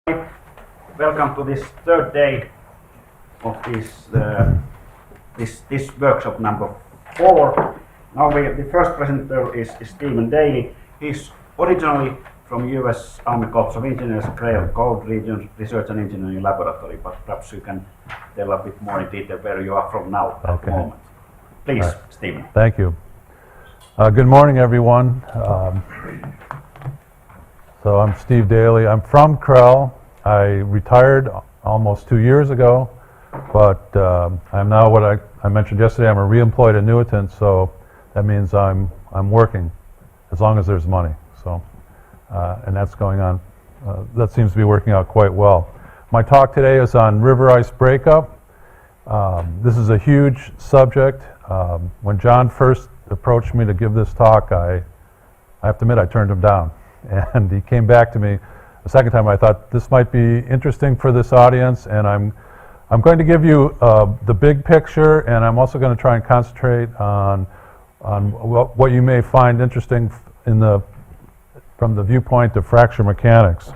Welcome to this third day of this workshop number 4. Now the first presenter is Stephen Daly. He's originally from US Army Corps of Engineers, Grail Cold Region Research and Engineering Laboratory, but perhaps you can tell a bit more in detail where you are from now at the moment. Please, right. Stephen. Thank you. Good morning, everyone. So I'm Steve Daly. I'm from Krell. I retired almost 2 years ago, but I'm now what I mentioned yesterday. I'm a re-employed annuitant, so that means I'm working as long as there's money. So, and that's going on. That seems to be working out quite well. My talk today is on river ice breakup. This is a huge subject. When John first approached me to give this talk, I have to admit I turned him down, and he came back to me the second time. I thought this might be interesting for this audience, and I'm going to give you the big picture, and I'm also going to try and concentrate on what you may find interesting from the viewpoint of fracture mechanics.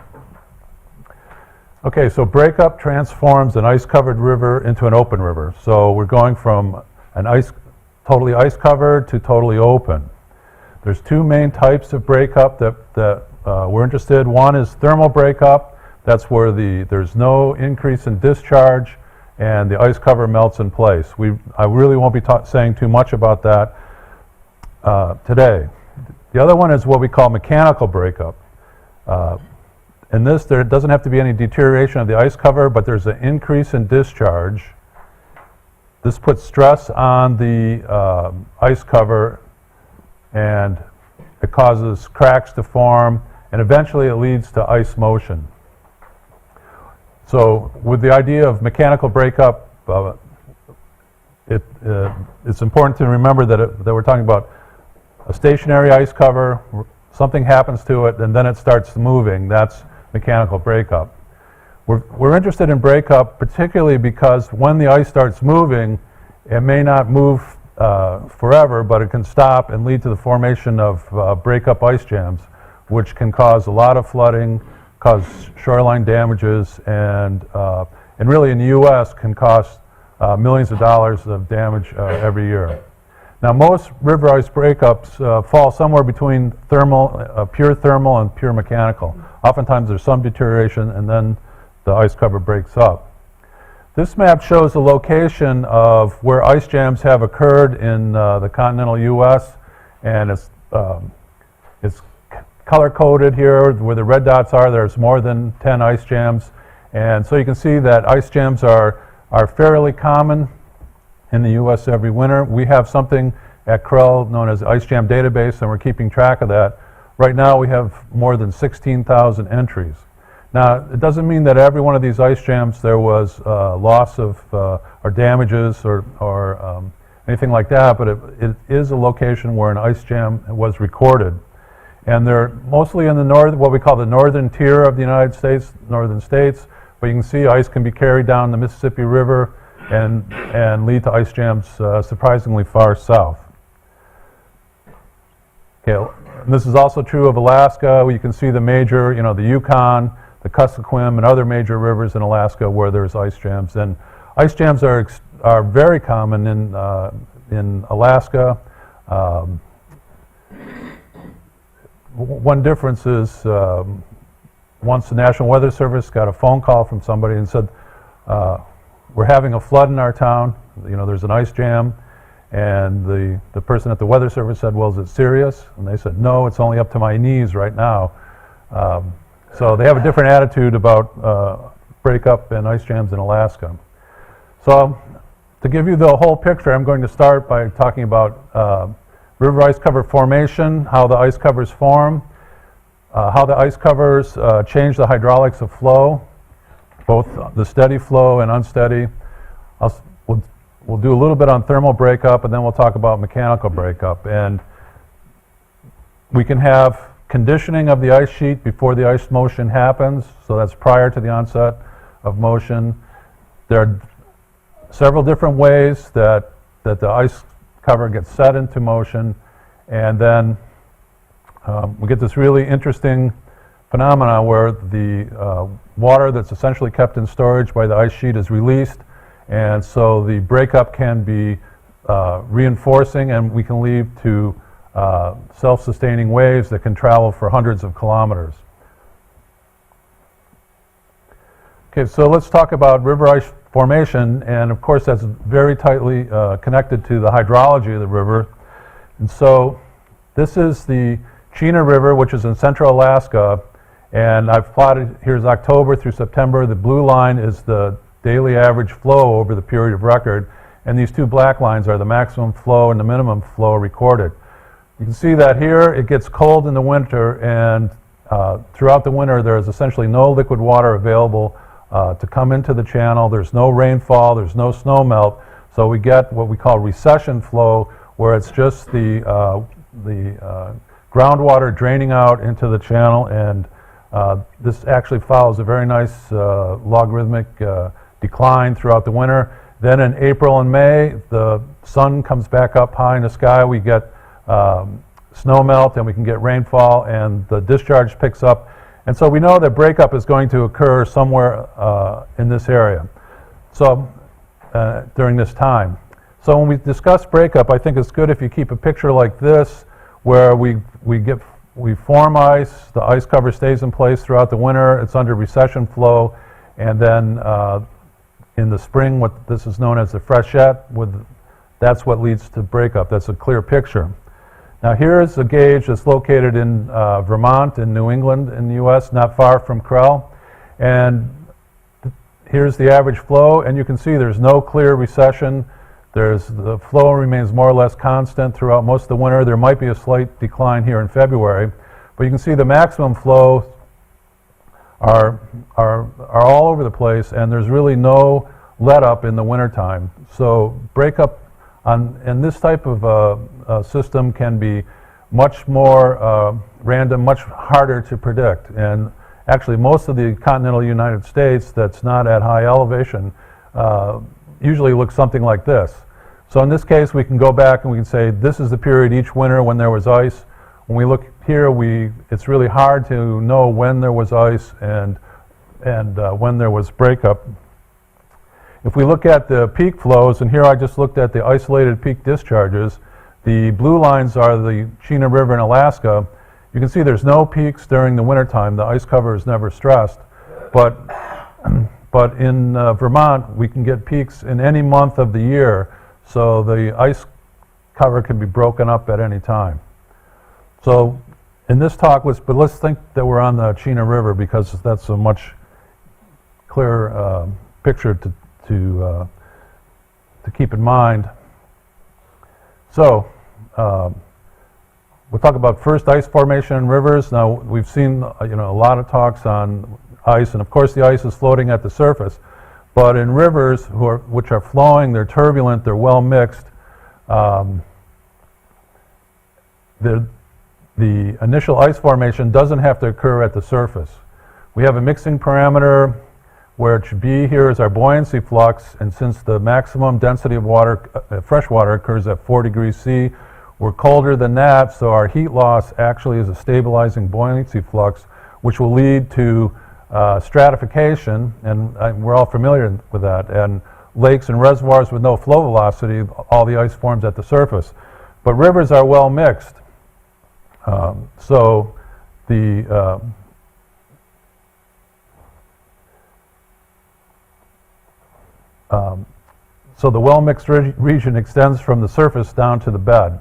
Okay, so breakup transforms an ice-covered river into an open river. So we're going from an totally ice-covered to totally open. There's two main types of breakup that we're interested. One is thermal breakup. That's where there's no increase in discharge and the ice cover melts in place. I really won't be saying too much about that today. The other one is what we call mechanical breakup. In this, there doesn't have to be any deterioration of the ice cover, but there's an increase in discharge. This puts stress on the ice cover, and it causes cracks to form, and eventually it leads to ice motion. So with the idea of mechanical breakup, it's important to remember that we're talking about a stationary ice cover, something happens to it, and then it starts moving. That's mechanical breakup. We're interested in breakup particularly because when the ice starts moving, it may not move forever, but it can stop and lead to the formation of breakup ice jams, which can cause a lot of flooding, cause shoreline damages, and really in the U.S. can cost millions of dollars of damage every year. Now, most river ice breakups fall somewhere between pure thermal and pure mechanical. Oftentimes there's some deterioration and then the ice cover breaks up. This map shows the location of where ice jams have occurred in the continental U.S., and it's color-coded here. Where the red dots are, there's more than 10 ice jams, and so you can see that ice jams are fairly common in the U.S. every winter. We have something at Krell known as the Ice Jam Database, and we're keeping track of that. Right now we have more than 16,000 entries. Now, it doesn't mean that every one of these ice jams there was loss of or damages or anything like that, but it is a location where an ice jam was recorded. And they're mostly in the what we call the northern tier of the United States, northern states, but you can see ice can be carried down the Mississippi River and lead to ice jams surprisingly far south. Okay, and this is also true of Alaska. You can see the major, the Yukon, the Kuskokwim, and other major rivers in Alaska where there's ice jams. And ice jams are very common in Alaska. One difference is once the National Weather Service got a phone call from somebody and said, we're having a flood in our town, there's an ice jam, and the person at the Weather Service said, well, is it serious? And they said, no, it's only up to my knees right now. So they have a different attitude about breakup and ice jams in Alaska. So to give you the whole picture, I'm going to start by talking about river ice cover formation, how the ice covers form, how the ice covers change the hydraulics of flow, both the steady flow and unsteady. We'll do a little bit on thermal breakup, and then we'll talk about mechanical breakup. And we can have conditioning of the ice sheet before the ice motion happens, so that's prior to the onset of motion. There are several different ways that the ice cover gets set into motion, and then we get this really interesting phenomena where the water that's essentially kept in storage by the ice sheet is released, and so the breakup can be reinforcing, and we can lead to self-sustaining waves that can travel for hundreds of kilometers. Okay, so let's talk about river ice formation, and of course that's very tightly connected to the hydrology of the river. And so this is the Chena River, which is in central Alaska, and I've plotted, here's October through September. The blue line is the daily average flow over the period of record, and these two black lines are the maximum flow and the minimum flow recorded. You can see that here it gets cold in the winter, and throughout the winter there is essentially no liquid water available to come into the channel. There's no rainfall, there's no snow melt, so we get what we call recession flow, where it's just the groundwater draining out into the channel, and this actually follows a very nice logarithmic decline throughout the winter. Then in April and May, the sun comes back up high in the sky, we get snow melt, and we can get rainfall, and the discharge picks up. And so we know that breakup is going to occur somewhere in this area, so during this time. So when we discuss breakup, I think it's good if you keep a picture like this, where we form ice, the ice cover stays in place throughout the winter, it's under recession flow, and then in the spring, what this is known as the freshet, that's what leads to breakup. That's a clear picture. Now here's a gauge that's located in Vermont in New England in the US, not far from Krell, and here's the average flow, and you can see there's no clear recession. The flow remains more or less constant throughout most of the winter. There might be a slight decline here in February, but you can see the maximum flow are all over the place, and there's really no let up in the wintertime. So breakup in this type of system can be much more random, much harder to predict. And actually most of the continental United States that's not at high elevation usually looks something like this. So in this case we can go back and we can say this is the period each winter when there was ice. When we look here, it's really hard to know when there was ice and when there was breakup. If we look at the peak flows, and here I just looked at the isolated peak discharges, the blue lines are the Chena River in Alaska. You can see there's no peaks during the wintertime. The ice cover is never stressed. But in Vermont, we can get peaks in any month of the year, so the ice cover can be broken up at any time. So in this talk, let's think that we're on the Chena River, because that's a much clearer picture to keep in mind. So we'll talk about first ice formation in rivers. Now we've seen a lot of talks on ice, and of course the ice is floating at the surface. But in rivers which are flowing, they're turbulent, they're well mixed. The initial ice formation doesn't have to occur at the surface. We have a mixing parameter where it should be here is our buoyancy flux, and since the maximum density of water, fresh water, occurs at 4 degrees C, we're colder than that, so our heat loss actually is a stabilizing buoyancy flux, which will lead to stratification, and we're all familiar with that, and lakes and reservoirs with no flow velocity, all the ice forms at the surface. But rivers are well mixed. So the well-mixed region extends from the surface down to the bed.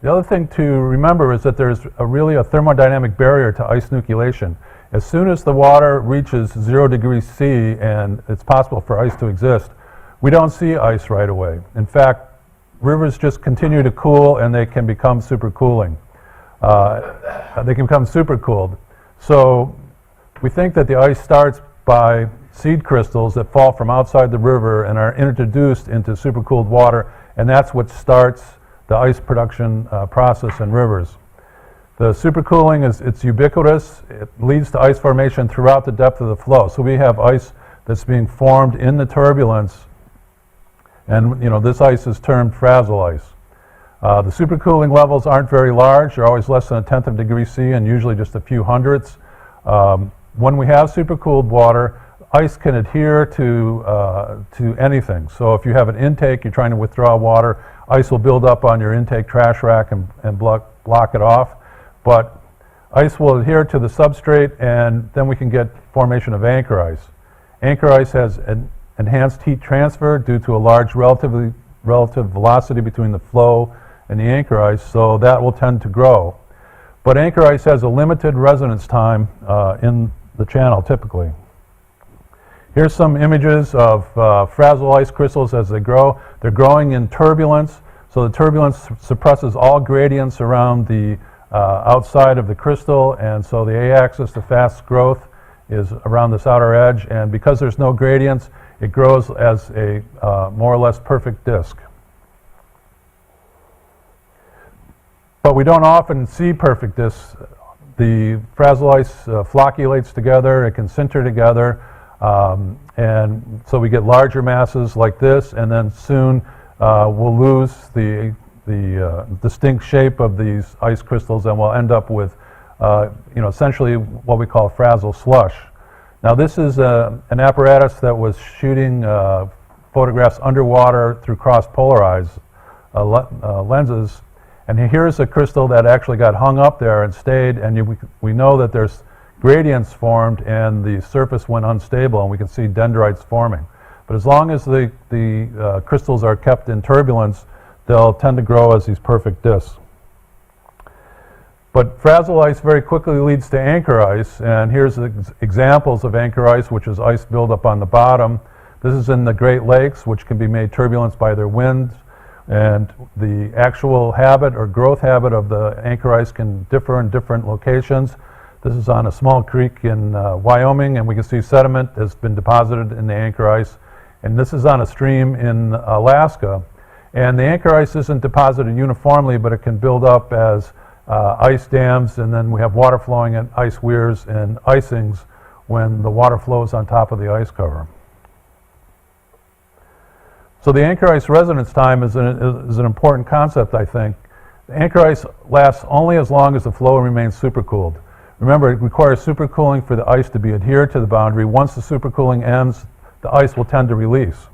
The other thing to remember is that there's really a thermodynamic barrier to ice nucleation. As soon as the water reaches 0 degrees C and it's possible for ice to exist, we don't see ice right away. In fact, rivers just continue to cool, and they can become supercooling. They can become supercooled. So we think that the ice starts by seed crystals that fall from outside the river and are introduced into supercooled water, and that's what starts the ice production process in rivers. The supercooling it's ubiquitous. It leads to ice formation throughout the depth of the flow. So we have ice that's being formed in the turbulence, and this ice is termed frazzle ice. The supercooling levels aren't very large. They're always less than 1/10 of a degree C and usually just a few hundredths. When we have supercooled water, ice can adhere to anything. So if you have an intake, you're trying to withdraw water, ice will build up on your intake trash rack and block it off. But ice will adhere to the substrate, and then we can get formation of anchor ice. Anchor ice has an enhanced heat transfer due to a large relative velocity between the flow and the anchor ice, so that will tend to grow. But anchor ice has a limited residence time in the channel typically. Here's some images of fragile ice crystals as they grow. They're growing in turbulence, so the turbulence suppresses all gradients around the outside of the crystal, and so the a-axis, the fast growth, is around this outer edge, and because there's no gradients, it grows as a more or less perfect disk. But we don't often see perfect disks. The fragile ice flocculates together, it can sinter together, and so we get larger masses like this, and then soon we'll lose the distinct shape of these ice crystals, and we'll end up with essentially what we call fragile slush. Now this is an apparatus that was shooting photographs underwater through cross-polarized lenses, and here's a crystal that actually got hung up there and stayed, and we know that there's gradients formed and the surface went unstable, and we can see dendrites forming. But as long as the crystals are kept in turbulence, they'll tend to grow as these perfect disks. But fragile ice very quickly leads to anchor ice, and here's examples of anchor ice, which is ice buildup on the bottom. This is in the Great Lakes, which can be made turbulence by their winds, and the actual habit or growth habit of the anchor ice can differ in different locations. This is on a small creek in Wyoming, and we can see sediment has been deposited in the anchor ice. And this is on a stream in Alaska. And the anchor ice isn't deposited uniformly, but it can build up as ice dams, and then we have water flowing at ice weirs and icings when the water flows on top of the ice cover. So the anchor ice residence time is an important concept, I think. The anchor ice lasts only as long as the flow remains supercooled. Remember, it requires supercooling for the ice to be adhered to the boundary. Once the supercooling ends, the ice will tend to release.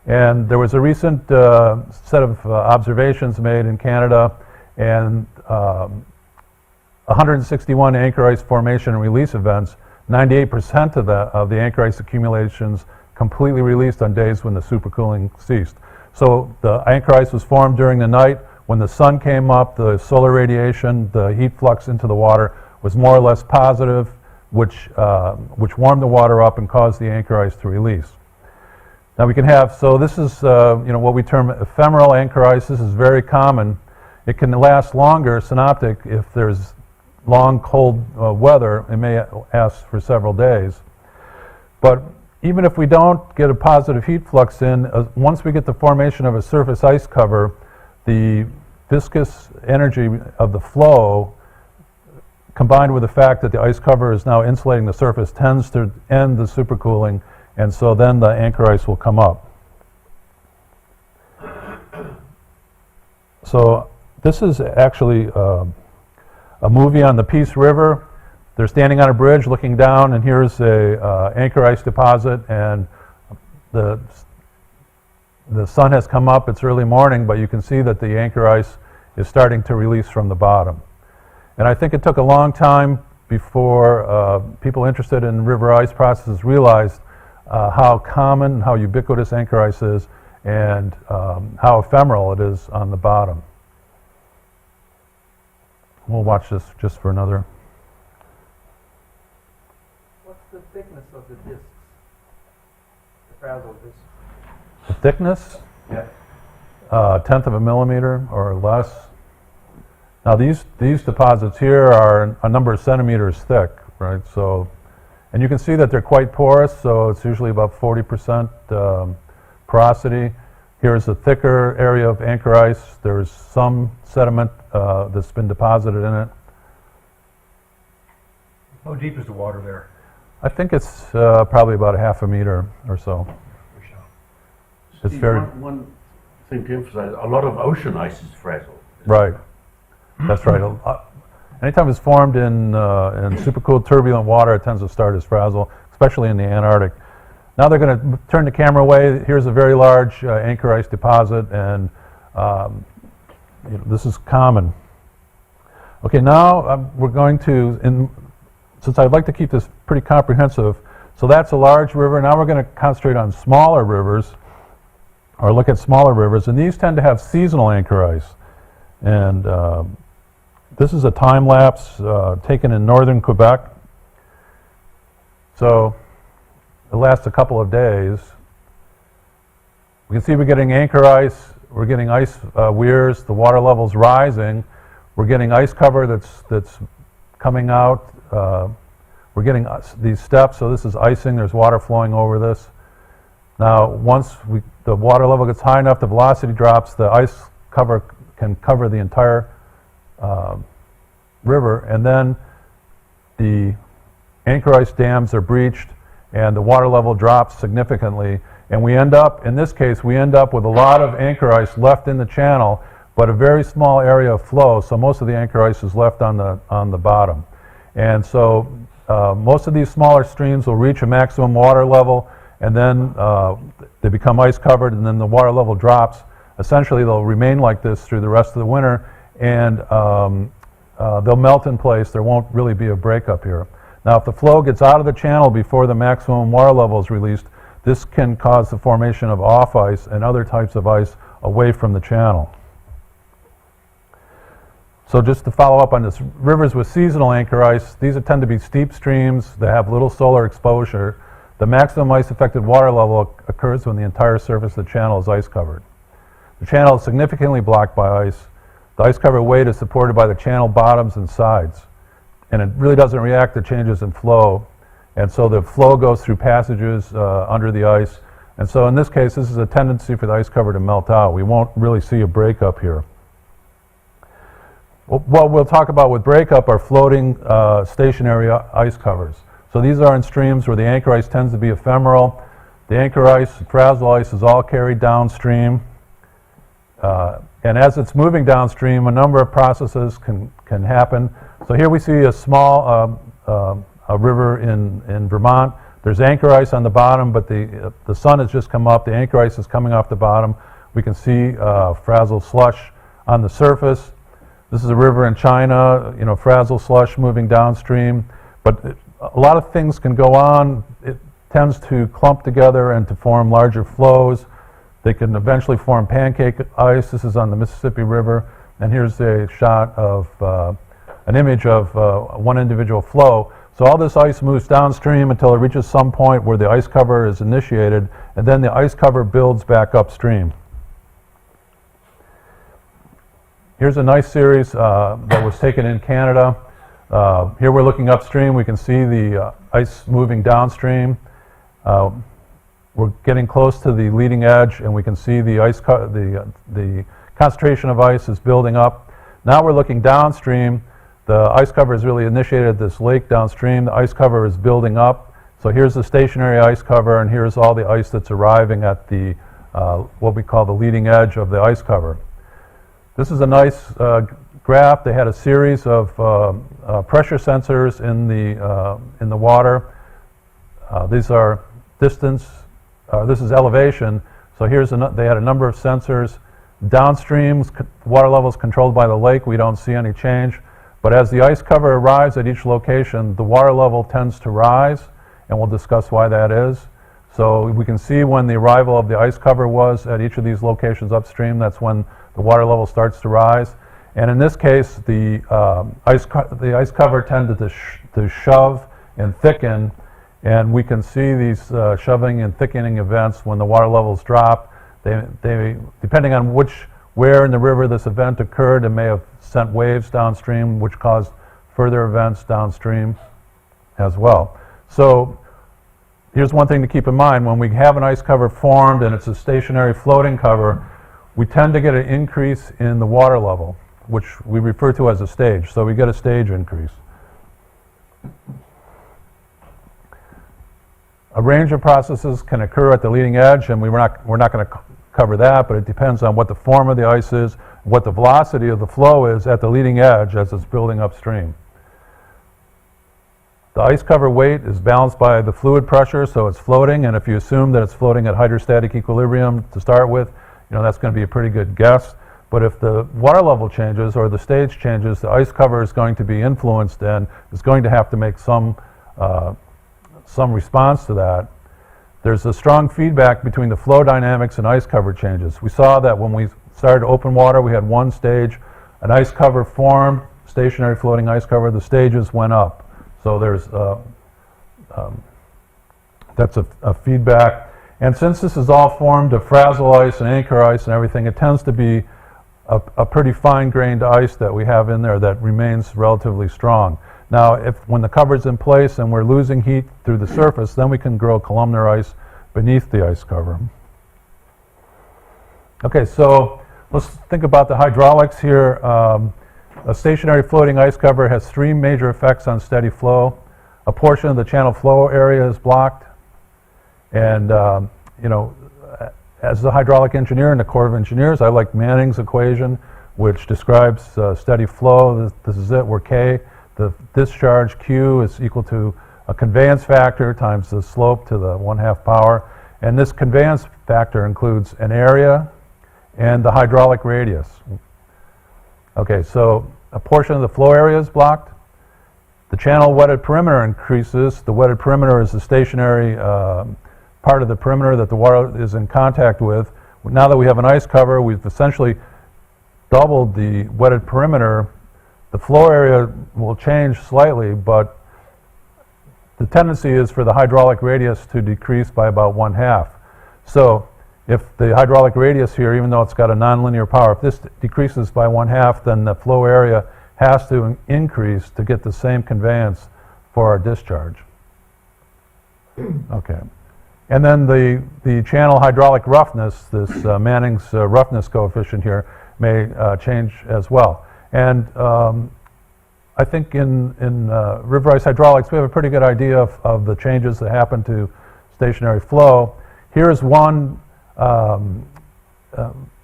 And there was a recent set of observations made in Canada, and 161 anchor ice formation and release events, 98% of the anchor ice accumulations completely released on days when the supercooling ceased. So the anchor ice was formed during the night. When the sun came up, the solar radiation, the heat flux into the water was more or less positive, which warmed the water up and caused the anchor ice to release. Now we can have, so this is what we term ephemeral anchor ice. This is very common. It can last longer, synoptic, if there's long cold weather. It may last for several days. But even if we don't get a positive heat flux in, once we get the formation of a surface ice cover, the viscous energy of the flow, combined with the fact that the ice cover is now insulating the surface, tends to end the supercooling, and so then the anchor ice will come up. So this is actually a movie on the Peace River. They're standing on a bridge looking down, and here's a anchor ice deposit, and the sun has come up. It's early morning, but you can see that the anchor ice is starting to release from the bottom. And I think it took a long time before people interested in river ice processes realized how common, how ubiquitous anchor ice is, and how ephemeral it is on the bottom. We'll watch this just for another. What's the thickness of the discs? The fragile discs? The thickness? Yeah. 1/10 of a millimeter or less. Now these deposits here are a number of centimeters thick, right? So, and you can see that they're quite porous, so it's usually about 40% porosity. Here's a thicker area of anchor ice. There's some sediment that's been deposited in it. How deep is the water there? I think it's probably about 1/2 meter or so. It's Steve, very one thing to emphasize, a lot of ocean ice is fragile. right. That's right. Anytime it's formed in supercooled turbulent water, it tends to start as frazzle, especially in the Antarctic. Now they're going to turn the camera away. Here's a very large anchor ice deposit, and this is common. Okay, now we're going to, since I'd like to keep this pretty comprehensive, so that's a large river. Now we're going to concentrate on smaller rivers, or look at smaller rivers, and these tend to have seasonal anchor ice. And this is a time lapse taken in northern Quebec. So it lasts a couple of days. We can see we're getting anchor ice, we're getting ice weirs, the water level's rising, we're getting ice cover that's coming out, we're getting these steps, so this is icing, there's water flowing over this. Now once the water level gets high enough, the velocity drops, the ice cover can cover the entire river, and then the anchor ice dams are breached and the water level drops significantly, and we end up, in this case, we end up with a lot of anchor ice left in the channel, but a very small area of flow, so most of the anchor ice is left on the bottom. And so most of these smaller streams will reach a maximum water level, and then they become ice covered, and then the water level drops. Essentially they'll remain like this through the rest of the winter, and they'll melt in place. There won't really be a breakup here. Now if the flow gets out of the channel before the maximum water level is released, this can cause the formation of off ice and other types of ice away from the channel. So just to follow up on this, rivers with seasonal anchor ice, these tend to be steep streams that have little solar exposure. The maximum ice affected water level occurs when the entire surface of the channel is ice covered. The channel is significantly blocked by ice. The ice cover weight is supported by the channel bottoms and sides, and it really doesn't react to changes in flow. And so the flow goes through passages under the ice. And so in this case, this is a tendency for the ice cover to melt out. We won't really see a breakup here. What we'll talk about with breakup are floating stationary ice covers. So these are in streams where the anchor ice tends to be ephemeral. The anchor ice, frazzle ice, is all carried downstream. And as it's moving downstream, a number of processes can happen. So here we see a small a river in Vermont. There's anchor ice on the bottom, but the sun has just come up. The anchor ice is coming off the bottom. We can see frazzle slush on the surface. This is a river in China, frazzle slush moving downstream. But a lot of things can go on. It tends to clump together and to form larger flows. They can eventually form pancake ice. This is on the Mississippi River. And here's a shot of an image of one individual flow. So all this ice moves downstream until it reaches some point where the ice cover is initiated, and then the ice cover builds back upstream. Here's a nice series that was taken in Canada. Here we're looking upstream. We can see the ice moving downstream. We're getting close to the leading edge, and we can see the the concentration of ice is building up. Now we're looking downstream. The ice cover has really initiated this lake downstream. The ice cover is building up. So here's the stationary ice cover, and here's all the ice that's arriving at the what we call the leading edge of the ice cover. This is a nice graph. They had a series of pressure sensors in the water. These are distance. This is elevation. So they had a number of sensors. Downstream, water level is controlled by the lake. We don't see any change. But as the ice cover arrives at each location, the water level tends to rise, and we'll discuss why that is. So we can see when the arrival of the ice cover was at each of these locations upstream. That's when the water level starts to rise. And in this case, the ice cover tended to shove and thicken, and we can see these shoving and thickening events when the water levels drop. They depending on where in the river this event occurred, it may have sent waves downstream, which caused further events downstream as well. So here's one thing to keep in mind. When we have an ice cover formed and it's a stationary floating cover, we tend to get an increase in the water level, which we refer to as a stage. So we get a stage increase. A range of processes can occur at the leading edge, and we're not going to cover that, but it depends on what the form of the ice is what the velocity of the flow is at the leading edge as it's building upstream. The ice cover weight is balanced by the fluid pressure, so it's floating, and if you assume that it's floating at hydrostatic equilibrium to start with, that's going to be a pretty good guess. But if the water level changes or the stage changes, the ice cover is going to be influenced and is going to have to make some response to that. There's a strong feedback between the flow dynamics and ice cover changes. We saw that when we started open water, we had one stage, an ice cover formed, stationary floating ice cover, the stages went up. So there's that's a feedback. And since this is all formed of frazzle ice and anchor ice and everything, it tends to be a pretty fine-grained ice that we have in there that remains relatively strong. Now, when the cover's in place and we're losing heat through the surface, then we can grow columnar ice beneath the ice cover. Okay, so let's think about the hydraulics here. A stationary floating ice cover has three major effects on steady flow. A portion of the channel flow area is blocked, and as the hydraulic engineer in the Corps of Engineers, I like Manning's equation, which describes steady flow. This is it, where K, the discharge Q, is equal to a conveyance factor times the slope to the 1/2 power. And this conveyance factor includes an area and the hydraulic radius. Okay, so a portion of the flow area is blocked. The channel wetted perimeter increases. The wetted perimeter is the stationary part of the perimeter that the water is in contact with. Now that we have an ice cover, we've essentially doubled the wetted perimeter. The flow area will change slightly, but the tendency is for the hydraulic radius to decrease by about 1/2. So if the hydraulic radius here, even though it's got a nonlinear power, if this decreases by 1/2, then the flow area has to increase to get the same conveyance for our discharge. Okay. And then the channel hydraulic roughness, this Manning's roughness coefficient here, may change as well. And I think in river ice hydraulics, we have a pretty good idea of the changes that happen to stationary flow. Here's one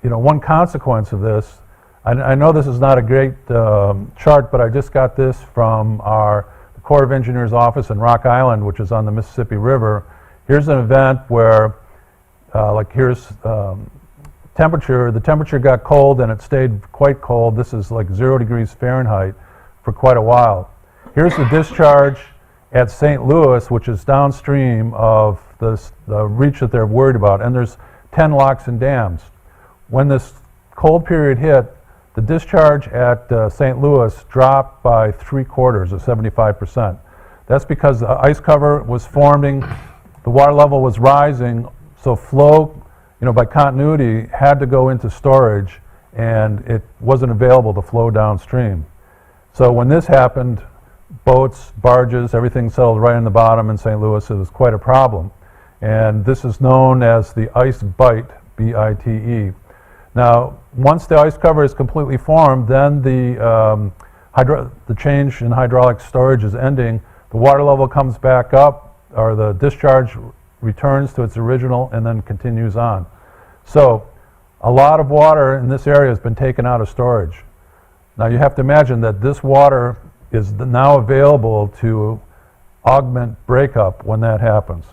one consequence of this. I know this is not a great chart, but I just got this from the Corps of Engineers office in Rock Island, which is on the Mississippi River. Here's an event where, here's temperature. The temperature got cold and it stayed quite cold. This is like 0 degrees Fahrenheit for quite a while. Here's the discharge at St. Louis, which is downstream of the reach that they're worried about. And there's 10 locks and dams. When this cold period hit, the discharge at St. Louis dropped by 3/4 or 75%. That's because the ice cover was forming, the water level was rising, so flow, by continuity, had to go into storage, and it wasn't available to flow downstream. So when this happened, boats, barges, everything settled right in the bottom in St. Louis. It was quite a problem. And this is known as the ice bite, B-I-T-E. Now, once the ice cover is completely formed, then the change in hydraulic storage is ending. The water level comes back up, or the discharge returns to its original and then continues on. So a lot of water in this area has been taken out of storage. Now you have to imagine that this water is now available to augment breakup when that happens.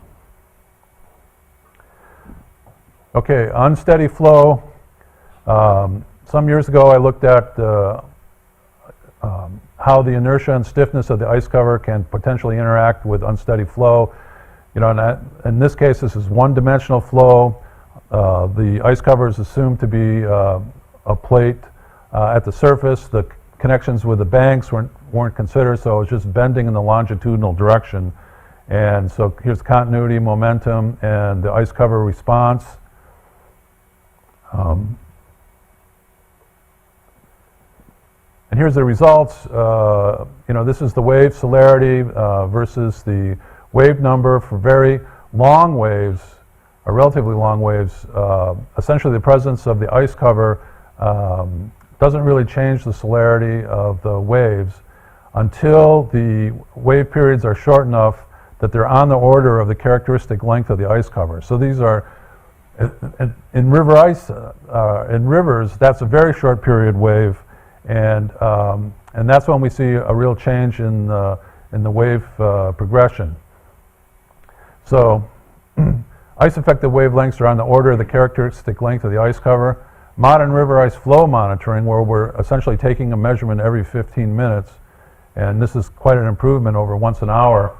Okay, unsteady flow. Some years ago I looked at how the inertia and stiffness of the ice cover can potentially interact with unsteady flow. And in this case, this is one-dimensional flow. The ice cover is assumed to be a plate at the surface. The connections with the banks weren't considered, so it was just bending in the longitudinal direction. And so here's continuity, momentum, and the ice cover response. And here's the results. This is the wave celerity versus the wave number for very long waves, or relatively long waves. Essentially, the presence of the ice cover doesn't really change the celerity of the waves until the wave periods are short enough that they're on the order of the characteristic length of the ice cover. So these are In river ice, in rivers, that's a very short period wave, and that's when we see a real change in the wave progression. So, ice-affected wavelengths are on the order of the characteristic length of the ice cover. Modern river ice flow monitoring, where we're essentially taking a measurement every 15 minutes, and this is quite an improvement over once an hour.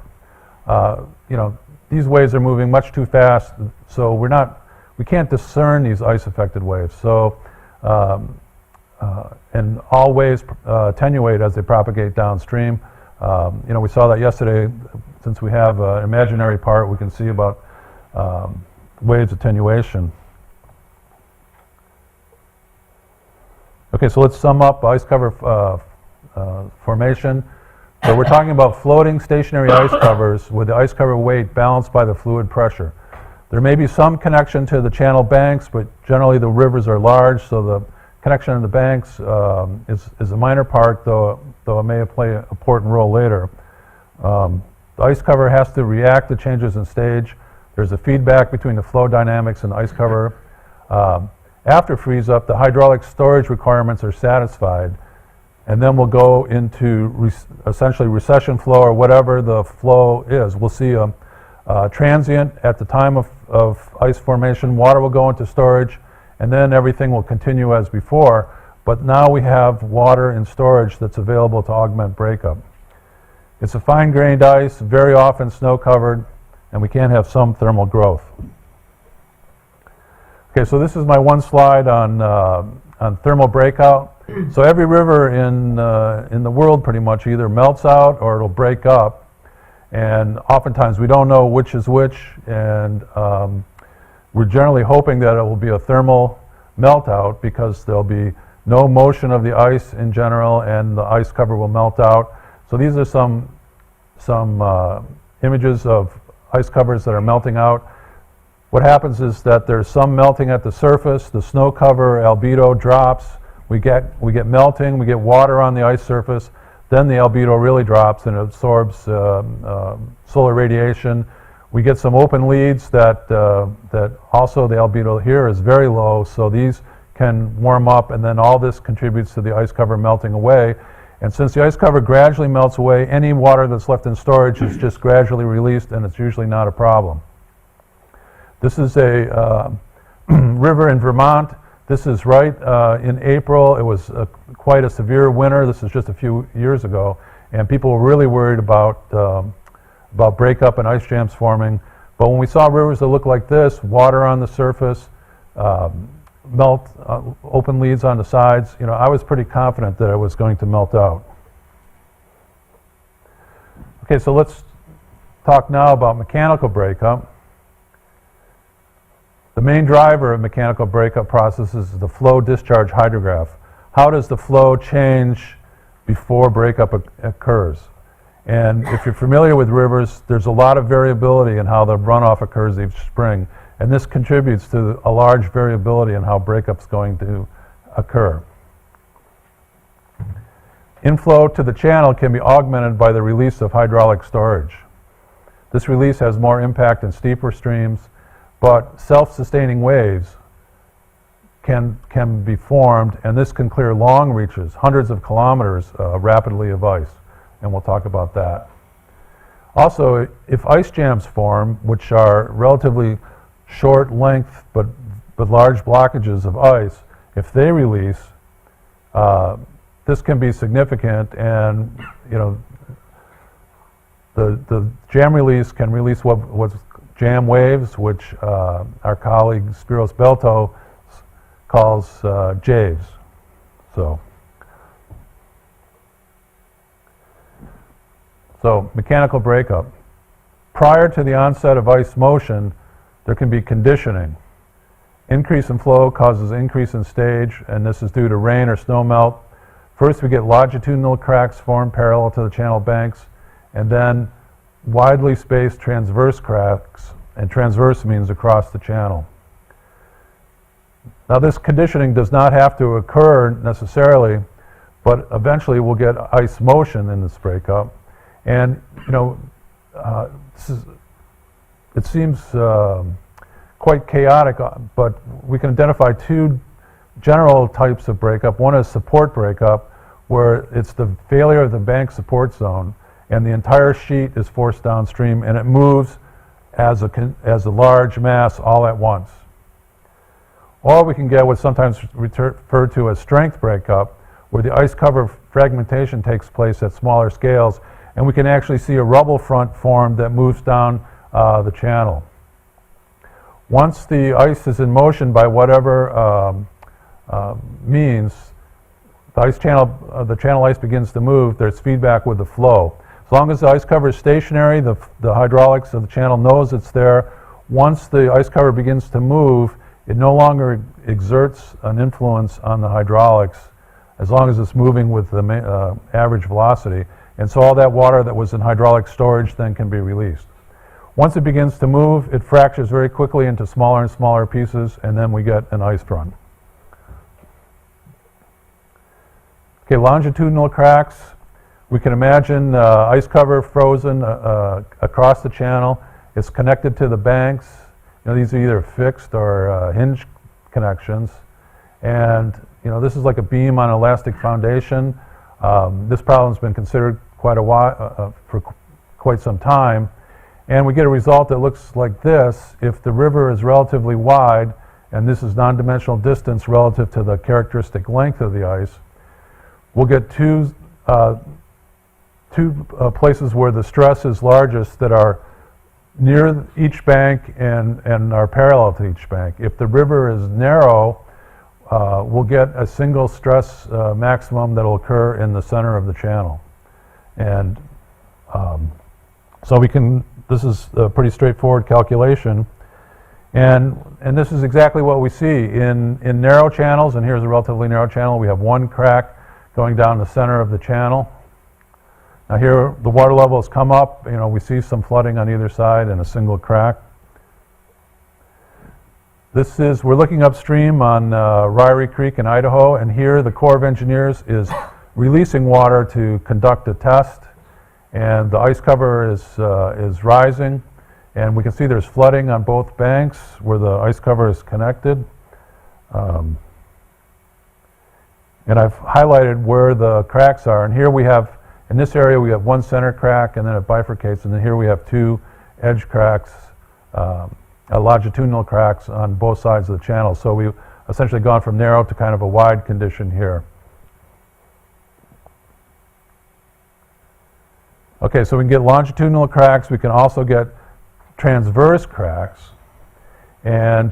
These waves are moving much too fast, so we can't discern these ice-affected waves. So, and all waves attenuate as they propagate downstream. We saw that yesterday. Since we have an imaginary part, we can see about waves attenuation. Okay, so let's sum up ice cover formation. So we're talking about floating stationary ice covers with the ice cover weight balanced by the fluid pressure. There may be some connection to the channel banks, but generally the rivers are large, so the connection to the banks is a minor part, though it may play an important role later. The ice cover has to react to changes in stage. There's a feedback between the flow dynamics and the ice cover. After freeze up, the hydraulic storage requirements are satisfied, and then we'll go into essentially recession flow, or whatever the flow is. We'll see a transient at the time of ice formation. Water will go into storage, and then everything will continue as before, but now we have water in storage that's available to augment breakup. It's a fine-grained ice, very often snow-covered, and we can have some thermal growth. Okay, so this is my one slide on thermal breakout. So every river in the world pretty much either melts out or it'll break up, and oftentimes we don't know which is which, and we're generally hoping that it will be a thermal meltout because there'll be no motion of the ice in general, and the ice cover will melt out. So these are some images of ice covers that are melting out. What happens is that there's some melting at the surface, the snow cover albedo drops, we get melting, we get water on the ice surface, then the albedo really drops and it absorbs solar radiation. We get some open leads that also the albedo here is very low, so these can warm up, and then all this contributes to the ice cover melting away. And since the ice cover gradually melts away, any water that's left in storage is just gradually released, and it's usually not a problem. This is a river in Vermont. This is right in April. It was quite a severe winter. This is just a few years ago, and people were really worried about breakup and ice jams forming. But when we saw rivers that look like this, water on the surface, melt, open leads on the sides, I was pretty confident that it was going to melt out. Okay, so let's talk now about mechanical breakup. The main driver of mechanical breakup processes is the flow discharge hydrograph. How does the flow change before breakup occurs? And if you're familiar with rivers, there's a lot of variability in how the runoff occurs each spring. And this contributes to a large variability in how breakup's going to occur. Inflow to the channel can be augmented by the release of hydraulic storage. This release has more impact in steeper streams, but self-sustaining waves can be formed, and this can clear long reaches, hundreds of kilometers rapidly of ice, and we'll talk about that. Also, if ice jams form, which are relatively short length but large blockages of ice, if they release, this can be significant, and the jam release can release what's jam waves, which our colleague Spiros Belto calls javes. So mechanical breakup. Prior to the onset of ice motion, there can be conditioning. Increase in flow causes increase in stage, and this is due to rain or snow melt. First, we get longitudinal cracks formed parallel to the channel banks, and then widely spaced transverse cracks, and transverse means across the channel. Now, this conditioning does not have to occur necessarily, but eventually we'll get ice motion in this breakup. And, it seems quite chaotic, but we can identify two general types of breakup. One is support breakup, where it's the failure of the bank support zone, and the entire sheet is forced downstream, and it moves as a large mass all at once. Or we can get what's sometimes referred to as strength breakup, where the ice cover fragmentation takes place at smaller scales, and we can actually see a rubble front form that moves down the channel. Once the ice is in motion by whatever means, the channel ice begins to move, there's feedback with the flow. As long as the ice cover is stationary, the hydraulics of the channel knows it's there. Once the ice cover begins to move, it no longer exerts an influence on the hydraulics as long as it's moving with the average velocity. And so all that water that was in hydraulic storage then can be released. Once it begins to move, it fractures very quickly into smaller and smaller pieces, and then we get an ice run. Okay, longitudinal cracks. We can imagine ice cover frozen across the channel. It's connected to the banks. You know, these are either fixed or hinge connections. And you know, this is like a beam on an elastic foundation. This problem's been considered quite a while, for quite some time. And we get a result that looks like this. If the river is relatively wide, and this is non-dimensional distance relative to the characteristic length of the ice, we'll get two places where the stress is largest that are near each bank and are parallel to each bank. If the river is narrow, we'll get a single stress maximum that will occur in the center of the channel. And so we can, this is a pretty straightforward calculation. And this is exactly what we see in narrow channels, and here's a relatively narrow channel. We have one crack going down the center of the channel. Now here the water level has come up, you know, we see some flooding on either side and a single crack. This is, we're looking upstream on Ryrie Creek in Idaho, and here the Corps of Engineers is releasing water to conduct a test, and the ice cover is rising, and we can see there's flooding on both banks where the ice cover is connected. And I've highlighted where the cracks are, and here we have, in this area we have one center crack and then it bifurcates, and then here we have two edge cracks, longitudinal cracks on both sides of the channel. So we've essentially gone from narrow to kind of a wide condition here. Okay, so we can get longitudinal cracks, we can also get transverse cracks, and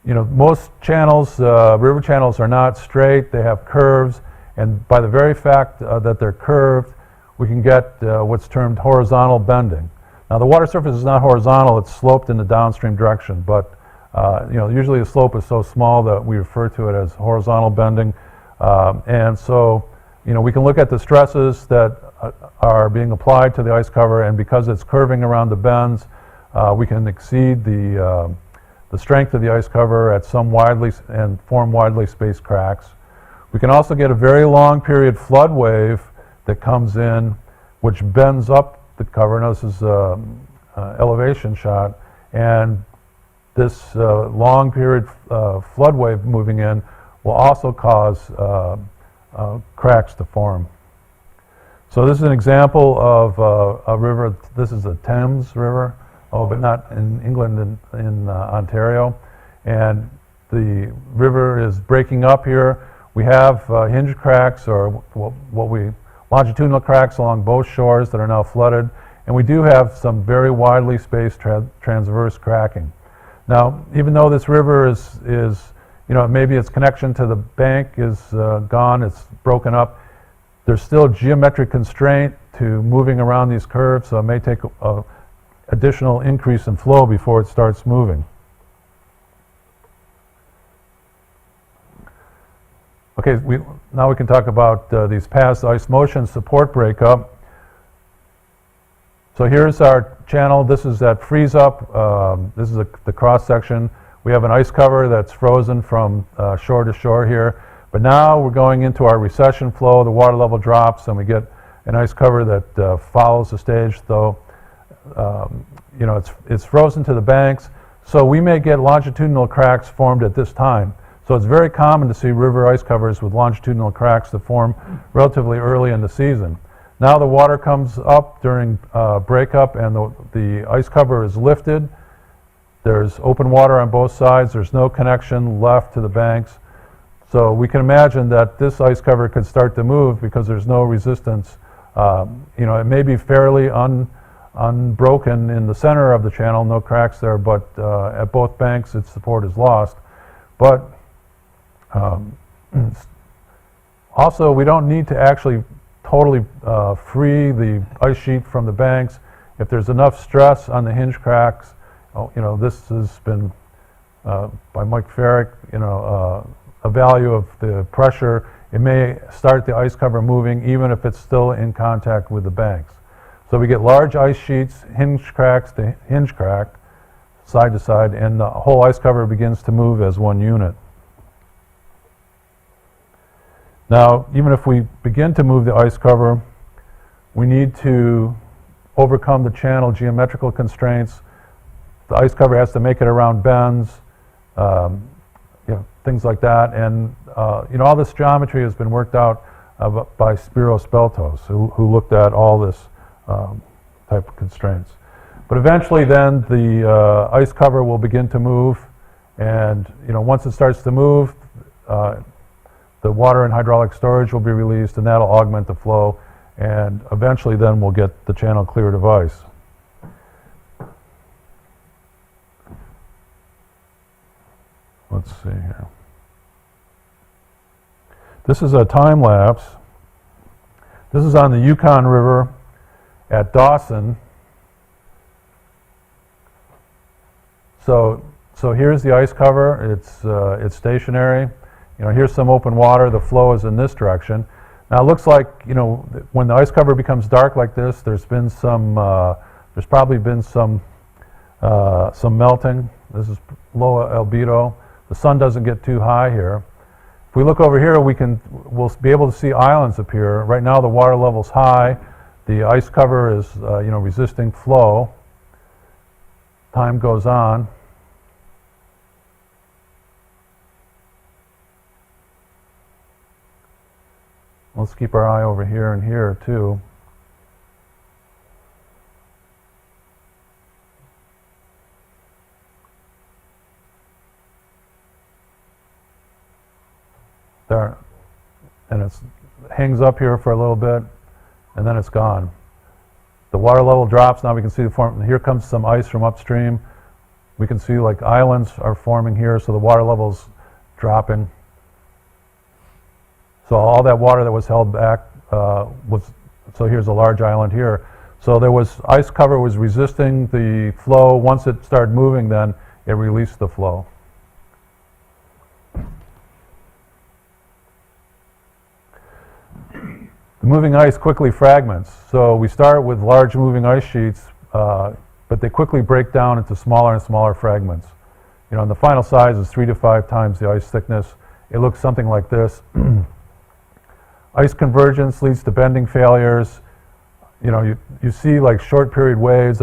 you know, most channels, river channels are not straight, they have curves, and by the very fact that they're curved, we can get what's termed horizontal bending. Now the water surface is not horizontal, it's sloped in the downstream direction, but you know, usually the slope is so small that we refer to it as horizontal bending. And so, you know, we can look at the stresses that are being applied to the ice cover, and because it's curving around the bends, we can exceed the strength of the ice cover at some widely and form widely spaced cracks. We can also get a very long period flood wave that comes in, which bends up the cover. Now this is an elevation shot, and this long period flood wave moving in will also cause cracks to form. So this is an example of a river. This is the Thames River. Oh, but not in England, in Ontario. And the river is breaking up here. We have hinge cracks, or longitudinal cracks along both shores that are now flooded. And we do have some very widely spaced transverse cracking. Now, even though this river is, you know, maybe its connection to the bank is gone, it's broken up, there's still geometric constraint to moving around these curves, so it may take a additional increase in flow before it starts moving. Okay, now we can talk about these past ice motion support breakup. So here's our channel. This is that freeze up. This is the cross section. We have an ice cover that's frozen from shore to shore here. But now we're going into our recession flow. The water level drops and we get an ice cover that follows the stage, though you know, it's frozen to the banks, So we may get longitudinal cracks formed at this time. So it's very common to see river ice covers with longitudinal cracks that form relatively early in the season. Now the water comes up during breakup and the ice cover is lifted. There's open water on both sides. There's no connection left to the banks. So we can imagine that this ice cover could start to move because there's no resistance. It may be fairly unbroken in the center of the channel, no cracks there, but at both banks its support is lost. But also we don't need to actually totally free the ice sheet from the banks. If there's enough stress on the hinge cracks, this has been by Mike Farrick, a value of the pressure. It may start the ice cover moving even if it's still in contact with the banks. So we get large ice sheets, hinge cracks to hinge crack, side to side, and the whole ice cover begins to move as one unit. Now, even if we begin to move the ice cover, we need to overcome the channel geometrical constraints. The ice cover has to make it around bends, things like that. And all this geometry has been worked out by Spiro Speltos, who looked at all this type of constraints. But eventually then the ice cover will begin to move, and once it starts to move, the water and hydraulic storage will be released, and that'll augment the flow, and eventually then we'll get the channel cleared of ice. Let's see here. This is a time lapse. This is on the Yukon River at Dawson. So here's the ice cover. It's stationary. Here's some open water. The flow is in this direction. Now it looks like when the ice cover becomes dark like this, there's probably been some melting. This is low albedo. The sun doesn't get too high here. If we look over here, we'll be able to see islands appear. Right now the water level's high. The ice cover is resisting flow. Time goes on. Let's keep our eye over here and here too. There, and it hangs up here for a little bit, and then it's gone. The water level drops. Now we can see the form. Here comes some ice from upstream. We can see like islands are forming here, so the water level's dropping. So all that water that was held back so here's a large island here. So ice cover was resisting the flow. Once it started moving, then it released the flow. The moving ice quickly fragments. So we start with large moving ice sheets, but they quickly break down into smaller and smaller fragments. And the final size is 3 to 5 times the ice thickness. It looks something like this. Ice convergence leads to bending failures. You see like short period waves,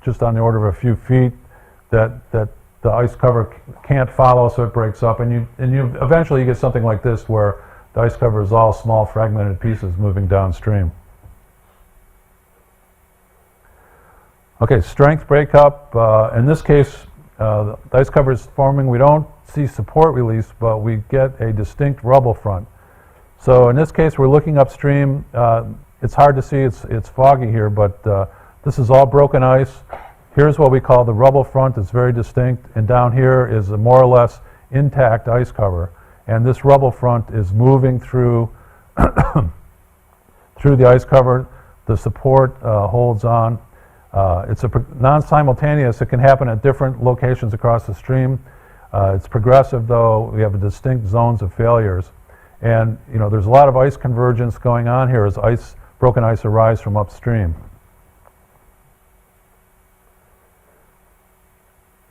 just on the order of a few feet, that the ice cover can't follow, so it breaks up. And eventually you get something like this where the ice cover is all small fragmented pieces moving downstream. Okay, strength breakup. In this case, the ice cover is forming. We don't see support release, but we get a distinct rubble front. So in this case, we're looking upstream. It's hard to see. It's foggy here, but this is all broken ice. Here's what we call the rubble front. It's very distinct. And down here is a more or less intact ice cover. And this rubble front is moving through through the ice cover. The support holds on. It's non-simultaneous. It can happen at different locations across the stream. It's progressive, though. We have distinct zones of failures. And there's a lot of ice convergence going on here as broken ice arise from upstream.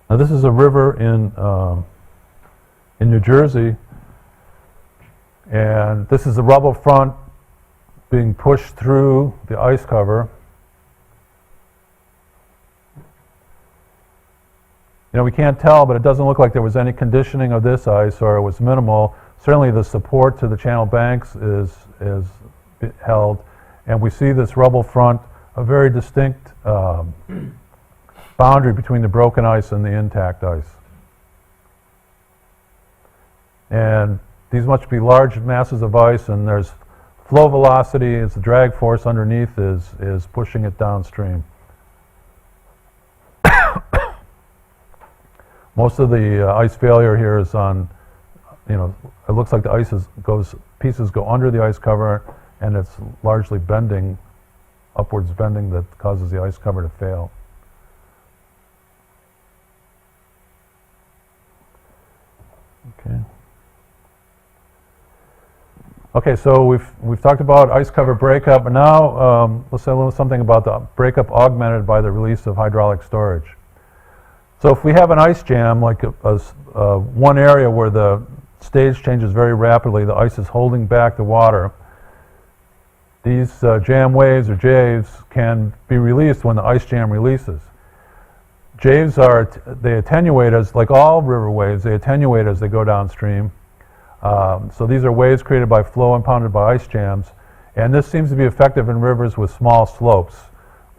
Now this is a river in New Jersey, and this is the rubble front being pushed through the ice cover. we can't tell, but it doesn't look like there was any conditioning of this ice, or it was minimal. Certainly the support to the channel banks is held, and we see this rubble front, a very distinct boundary between the broken ice and the intact ice. And these must be large masses of ice, and there's flow velocity as the drag force underneath is pushing it downstream. Most of the ice failure here is on, it looks like the ice pieces go under the ice cover, and it's largely bending, upwards bending, that causes the ice cover to fail. Okay. Okay, so we've talked about ice cover breakup, and now let's say a little something about the breakup augmented by the release of hydraulic storage. So if we have an ice jam, like one area where the stage changes very rapidly, the ice is holding back the water, these jam waves or javes can be released when the ice jam releases. Javes they attenuate as, like all river waves, they attenuate as they go downstream. So these are waves created by flow impounded by ice jams, and this seems to be effective in rivers with small slopes.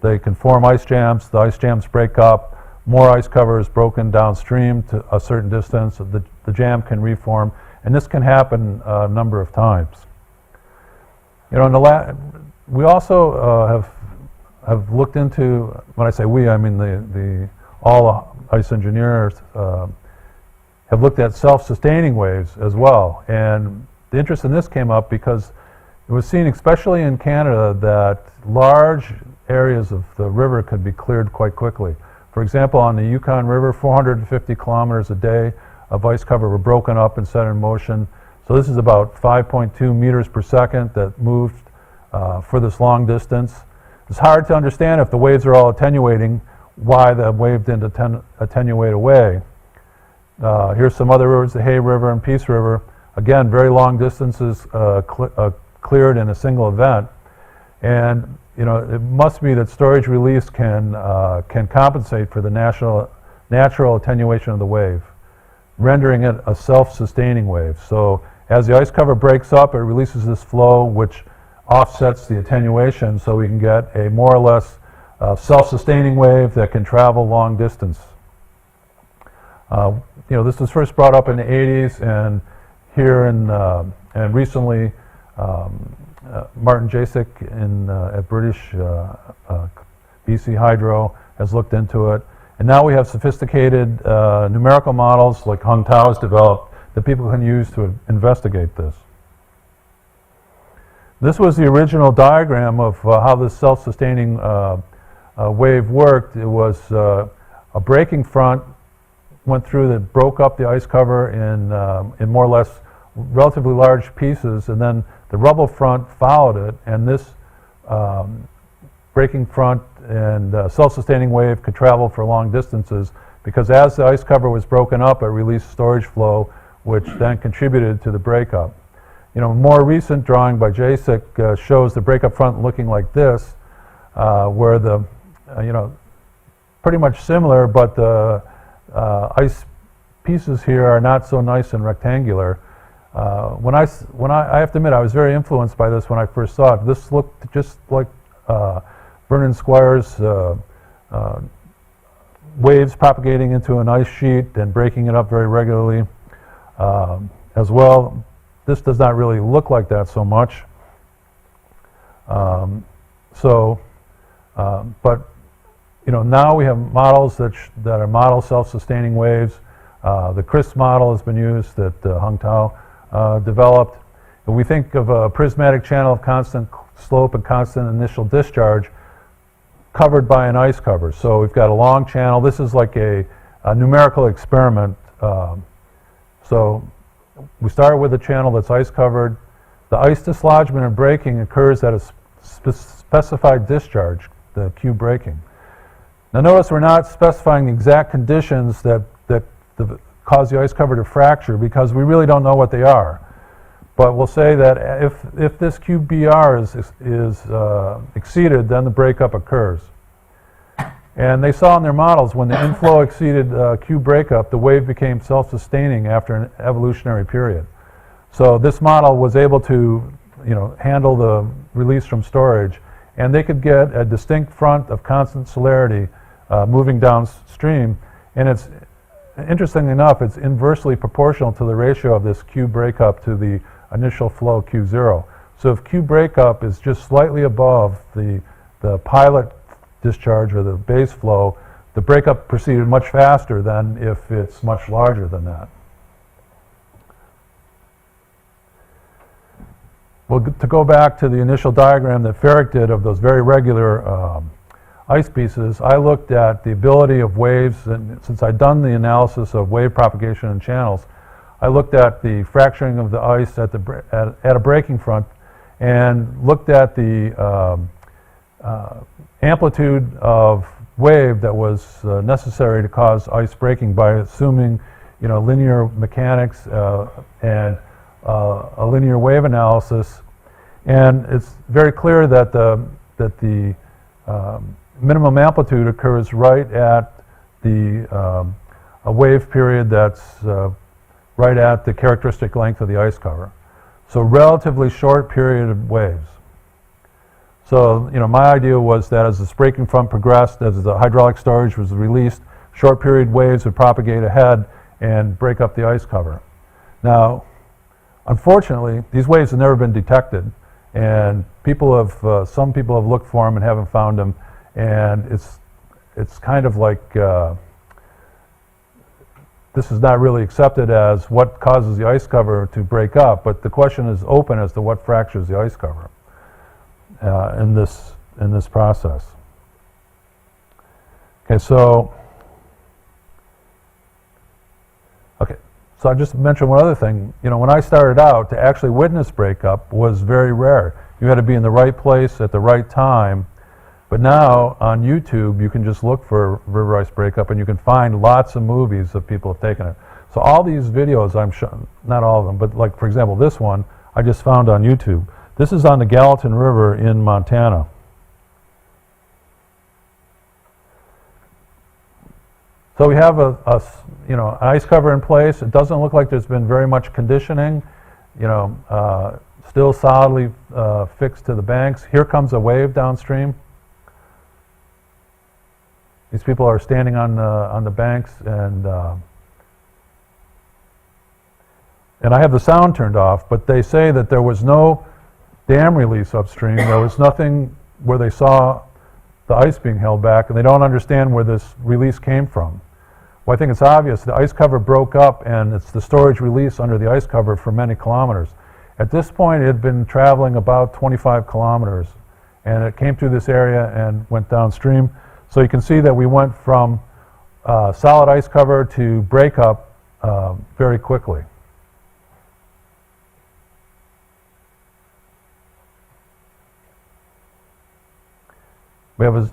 They can form ice jams, the ice jams break up, more ice cover is broken downstream to a certain distance, the jam can reform, and this can happen a number of times. We also have looked into, when I say we, I mean all ice engineers have looked at self-sustaining waves as well. And the interest in this came up because it was seen, especially in Canada, that large areas of the river could be cleared quite quickly. For example, on the Yukon River, 450 kilometers a day of ice cover were broken up and set in motion. So this is about 5.2 meters per second that moved for this long distance. It's hard to understand if the waves are all attenuating, why the wave didn't attenuate away. Here's some other rivers, the Hay River and Peace River. Again, very long distances cleared in a single event. And it must be that storage release can compensate for the natural attenuation of the wave, rendering it a self-sustaining wave. So as the ice cover breaks up, it releases this flow, which offsets the attenuation, so we can get a more or less self-sustaining wave that can travel long distance. This was first brought up in the 80s, and here and recently, Martin Jasek at British BC Hydro has looked into it. And now we have sophisticated numerical models like Hung Tao has developed that people can use to investigate this. This was the original diagram of how this self-sustaining wave worked. It was a breaking front went through that broke up the ice cover in more or less relatively large pieces, and then the rubble front followed it, and this breaking front and self-sustaining wave could travel for long distances because as the ice cover was broken up, it released storage flow, which then contributed to the breakup. A more recent drawing by Jasek shows the breakup front looking like this, where the, pretty much similar, but the ice pieces here are not so nice and rectangular. When I have to admit, I was very influenced by this when I first saw it. This looked just like Vernon Squire's waves propagating into an ice sheet and breaking it up very regularly. As well, this does not really look like that so much. But now we have models that are model self-sustaining waves. The CRISP model has been used that Hung Tao developed. And we think of a prismatic channel of constant slope and constant initial discharge covered by an ice cover. So we've got a long channel. This is like a numerical experiment. So we start with a channel that's ice covered. The ice dislodgement and breaking occurs at a specified discharge, the Q breaking. Now notice we're not specifying the exact conditions that cause the ice cover to fracture because we really don't know what they are. But we'll say that if this QBR is exceeded, then the breakup occurs. And they saw in their models when the inflow exceeded Q breakup, the wave became self-sustaining after an evolutionary period. So this model was able to, handle the release from storage, and they could get a distinct front of constant celerity moving downstream. And it's, interestingly enough, it's inversely proportional to the ratio of this Q breakup to the initial flow Q0. So if Q breakup is just slightly above the pilot discharge or the base flow, the breakup proceeded much faster than if it's much larger than that. Well, to go back to the initial diagram that Ferrick did of those very regular ice pieces, I looked at the ability of waves, and since I'd done the analysis of wave propagation in channels, I looked at the fracturing of the ice at a breaking front and looked at the amplitude of wave that was necessary to cause ice breaking by assuming, linear mechanics and a linear wave analysis. And it's very clear that the minimum amplitude occurs right at a wave period that's right at the characteristic length of the ice cover. So relatively short period of waves. So, my idea was that as the breaking front progressed, as the hydraulic storage was released, short period waves would propagate ahead and break up the ice cover. Now, unfortunately, these waves have never been detected, and some people have looked for them and haven't found them, and it's kind of like this is not really accepted as what causes the ice cover to break up, but the question is open as to what fractures the ice cover in this process. Okay, so I just mentioned one other thing. When I started out, to actually witness breakup was very rare. You had to be in the right place at the right time. But now on YouTube, you can just look for river ice breakup, and you can find lots of movies of people have taken it. So all these videos I'm showing, not all of them, but like for example this one, I just found on YouTube. This is on the Gallatin River in Montana. So we have an ice cover in place. It doesn't look like there's been very much conditioning. Still solidly fixed to the banks. Here comes a wave downstream. These people are standing on the banks, and I have the sound turned off. But they say that there was no dam release upstream. There was nothing where they saw the ice being held back, and they don't understand where this release came from. Well, I think it's obvious. The ice cover broke up, and it's the storage release under the ice cover for many kilometers. At this point, it had been traveling about 25 kilometers, and it came through this area and went downstream. So you can see that we went from solid ice cover to breakup very quickly. We have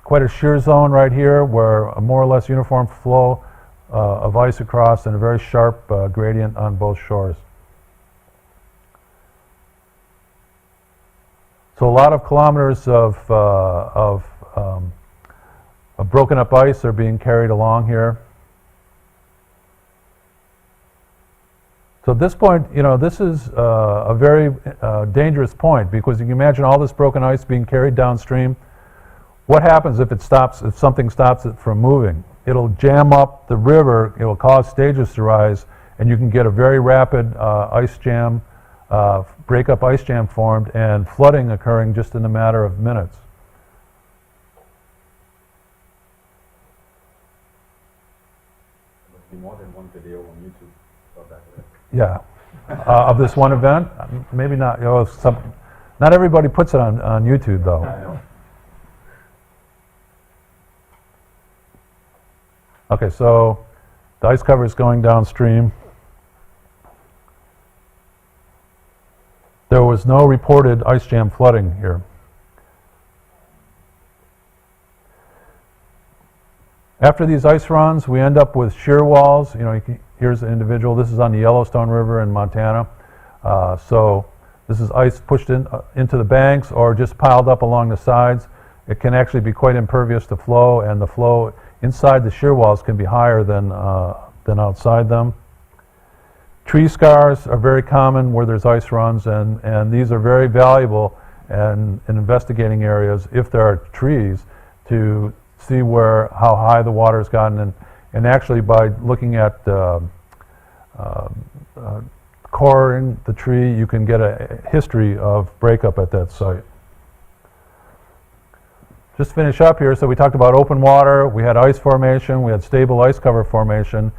quite a shear zone right here where a more or less uniform flow of ice across and a very sharp gradient on both shores. So a lot of kilometers of broken up ice are being carried along here. So at this point, this is a very dangerous point, because you can imagine all this broken ice being carried downstream. What happens if something stops it from moving? It'll jam up the river, it'll cause stages to rise, and you can get a very rapid ice jam, breakup ice jam formed, and flooding occurring just in a matter of minutes. More than one video on YouTube of that. Yeah, of this one event, maybe not. Not everybody puts it on YouTube though. I know. Okay, so the ice cover is going downstream. There was no reported ice jam flooding here. After these ice runs, we end up with shear walls. Here's an individual. This is on the Yellowstone River in Montana. So this is ice pushed into the banks or just piled up along the sides. it can actually be quite impervious to flow, and the flow inside the shear walls can be higher than outside them. Tree scars are very common where there's ice runs, and these are very valuable in investigating areas, if there are trees, to see how high the water's gotten, and actually by looking at coring the tree, you can get a history of breakup at that site. Just finish up here, so we talked about open water, we had ice formation, we had stable ice cover formation.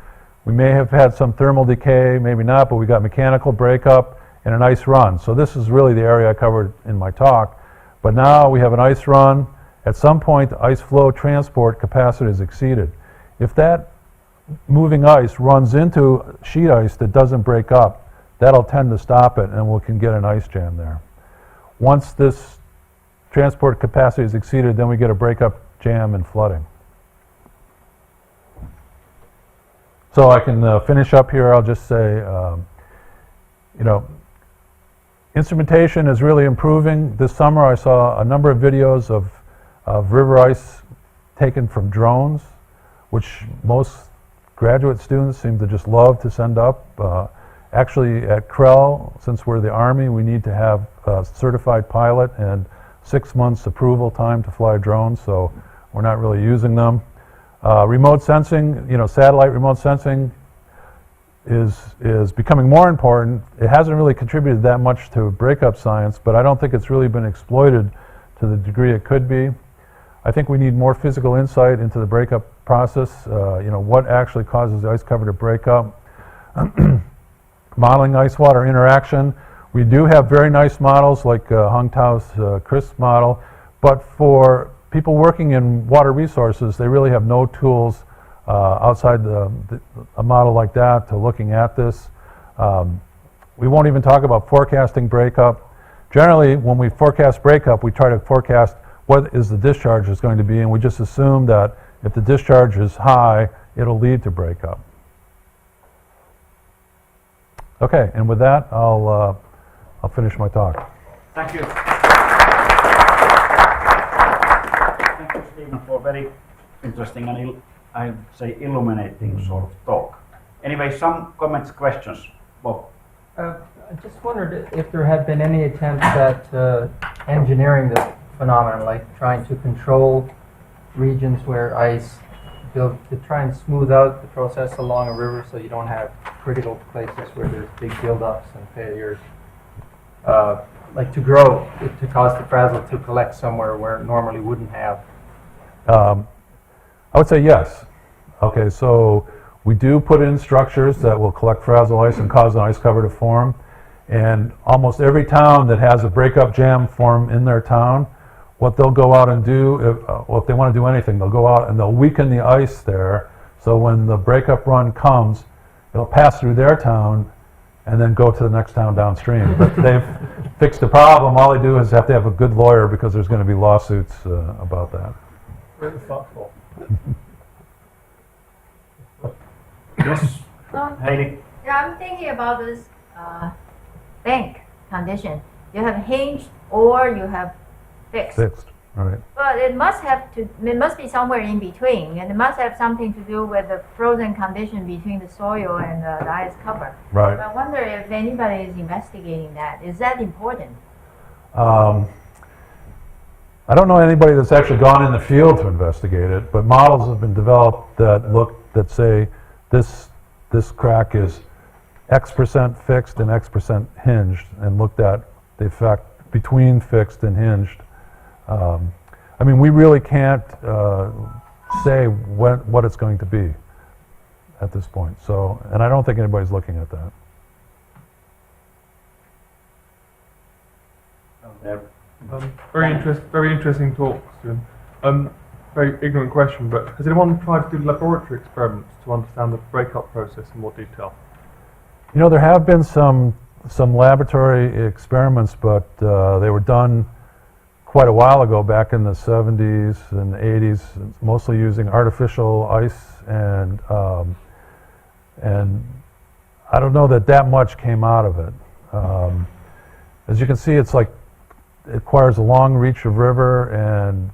We may have had some thermal decay, maybe not, but we got mechanical breakup and an ice run. So this is really the area I covered in my talk. But now we have an ice run. At some point, the ice flow transport capacity is exceeded. If that moving ice runs into sheet ice that doesn't break up, that'll tend to stop it, and we can get an ice jam there. Once this transport capacity is exceeded, then we get a breakup jam and flooding. So I can finish up here. I'll just say, instrumentation is really improving. This summer I saw a number of videos of river ice taken from drones, which most graduate students seem to just love to send up. Actually, at CREL, since we're the Army, we need to have a certified pilot and 6 months approval time to fly drones, so we're not really using them. Remote sensing, satellite remote sensing is becoming more important. It hasn't really contributed that much to breakup science, but I don't think it's really been exploited to the degree it could be. I think we need more physical insight into the breakup process, what actually causes the ice cover to break up. Modeling ice-water interaction. We do have very nice models like Hung Tao's CRISP model, but for people working in water resources, they really have no tools outside a model like that to looking at this. We won't even talk about forecasting breakup. Generally, when we forecast breakup, we try to forecast what is the discharge is going to be, and we just assume that if the discharge is high, it'll lead to breakup. Okay, and with that, I'll finish my talk. Thank you. Thank you, Stephen, for very interesting and I'd say illuminating sort of talk. Anyway, some comments, questions. Bob. I just wondered if there had been any attempts at engineering the phenomenon, like trying to control regions where ice built, to try and smooth out the process along a river so you don't have critical places where there's big buildups and failures. Like to grow, to cause the frazzle to collect somewhere where it normally wouldn't have. I would say yes. Okay, so we do put in structures that will collect frazzle ice and cause an ice cover to form. And almost every town that has a breakup jam form in their town, what they'll go out and do, if they want to do anything, they'll go out and they'll weaken the ice there. So when the breakup run comes, it'll pass through their town and then go to the next town downstream. But they've fixed the problem. All they do is have to have a good lawyer because there's going to be lawsuits about that. Very thoughtful. Yes, Heidi. Yeah, I'm thinking about this bank condition. You have hinged or you have fixed. Fixed, all right. But it must be somewhere in between, and it must have something to do with the frozen condition between the soil and the ice cover. Right. I wonder if anybody is investigating that. Is that important? I don't know anybody that's actually gone in the field to investigate it, but models have been developed that say this crack is X% fixed and X% hinged, and looked at the effect between fixed and hinged. I mean, we really can't say what it's going to be at this point. So, and I don't think anybody's looking at that. Very interesting talk, Stephen. Very ignorant question, but has anyone tried to do laboratory experiments to understand the breakup process in more detail? You know, there have been some laboratory experiments, but they were done quite a while ago, back in the 70s and 80s, mostly using artificial ice, and I don't know that much came out of it. As you can see, it's like requires a long reach of river and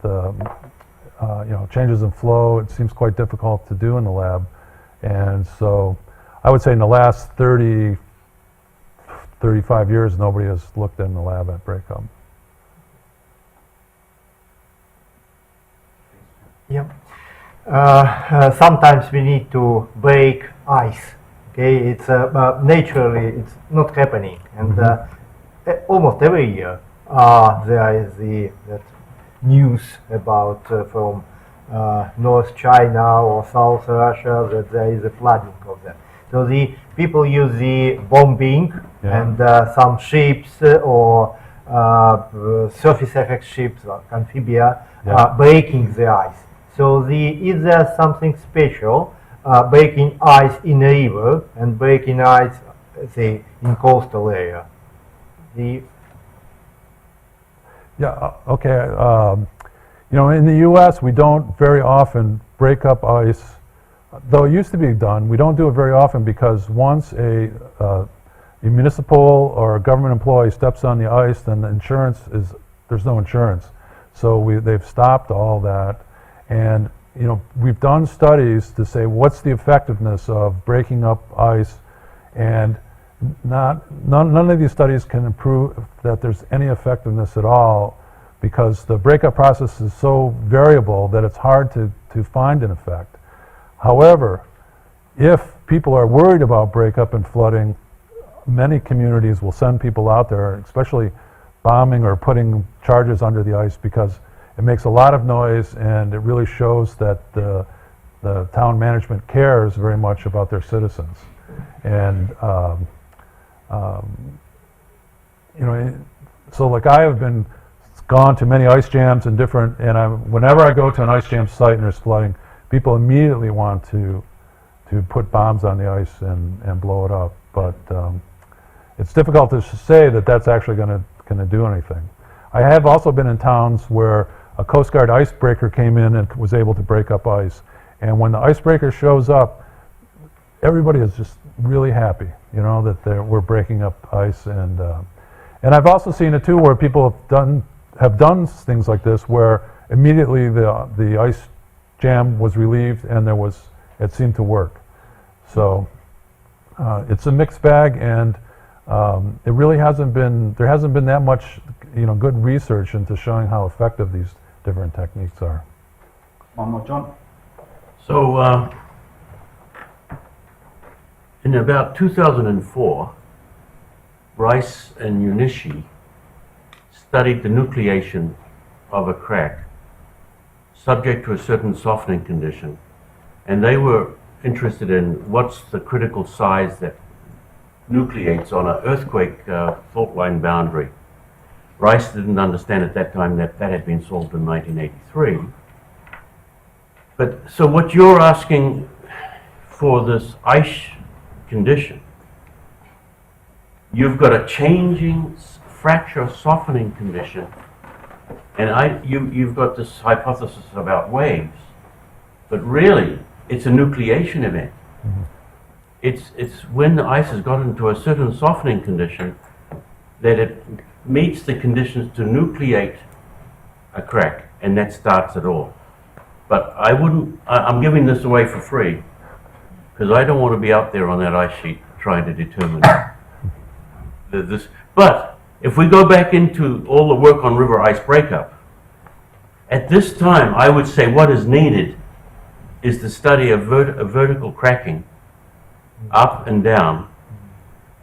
changes in flow. It seems quite difficult to do in the lab. And so I would say in the last 30, 35 years, nobody has looked in the lab at breakup. Yeah. Sometimes we need to break ice. Okay, it's naturally it's not happening, and almost every year there is that news about from North China or South Russia that there is a flooding of that. So the people use the bombing and some ships or surface effect ships like amphibia breaking the ice. So is there something special breaking ice in a river and breaking ice, say, in coastal area? Okay. In the U.S., we don't very often break up ice, though it used to be done. We don't do it very often because once a municipal or a government employee steps on the ice, then there's no insurance. So they've stopped all that. And we've done studies to say what's the effectiveness of breaking up ice, and none of these studies can prove that there's any effectiveness at all, because the breakup process is so variable that it's hard to find an effect. However, if people are worried about breakup and flooding, many communities will send people out there, especially bombing or putting charges under the ice, because it makes a lot of noise, and it really shows that the town management cares very much about their citizens. And so like I have gone to many ice jams and whenever I go to an ice jam site and there's flooding, people immediately want to put bombs on the ice and blow it up. But it's difficult to say that that's actually going to do anything. I have also been in towns where a Coast Guard icebreaker came in and was able to break up ice. And when the icebreaker shows up, everybody is just really happy, that we're breaking up ice. And I've also seen it too, where people have done things like this, where immediately the ice jam was relieved and it seemed to work. So it's a mixed bag, and it really there hasn't been that much good research into showing how effective these different techniques are. One more, John. So in about 2004, Rice and Unishi studied the nucleation of a crack subject to a certain softening condition, and they were interested in what's the critical size that nucleates on an earthquake fault line boundary. Rice didn't understand at that time that had been solved in 1983. But so what you're asking for this ice condition, you've got a changing fracture softening condition, and you've got this hypothesis about waves, but really it's a nucleation event. Mm-hmm. It's when the ice has gotten into a certain softening condition that it meets the conditions to nucleate a crack, and that starts it all. But I'm giving this away for free, because I don't want to be out there on that ice sheet trying to determine this. But if we go back into all the work on river ice breakup, at this time I would say what is needed is the study of vertical cracking up and down,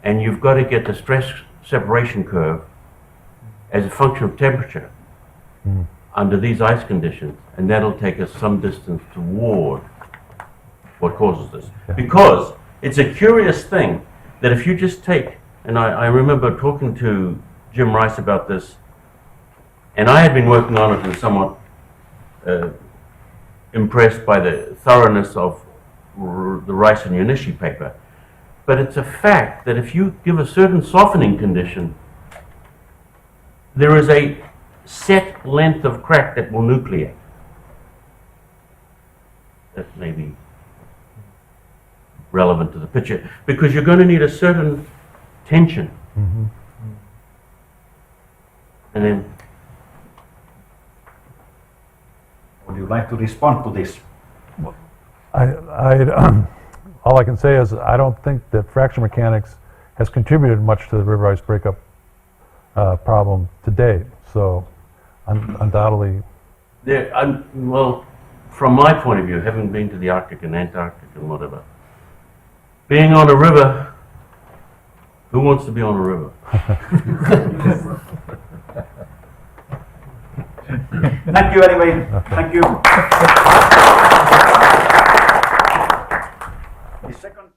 and you've got to get the stress separation curve as a function of temperature under these ice conditions, and that'll take us some distance toward what causes this. Yeah. Because it's a curious thing that if you just take, and I remember talking to Jim Rice about this, and I had been working on it and somewhat impressed by the thoroughness of the Rice and Unishi paper. But it's a fact that if you give a certain softening condition, there is a set length of crack that will nucleate. That may be relevant to the picture, because you're going to need a certain tension. Mm-hmm. And then you like to respond to this? All I can say is I don't think that fracture mechanics has contributed much to the river ice breakup problem to date. So undoubtedly, Well, from my point of view, having been to the Arctic and Antarctic and whatever, being on a river, who wants to be on a river? Thank you anyway. Thank you. The second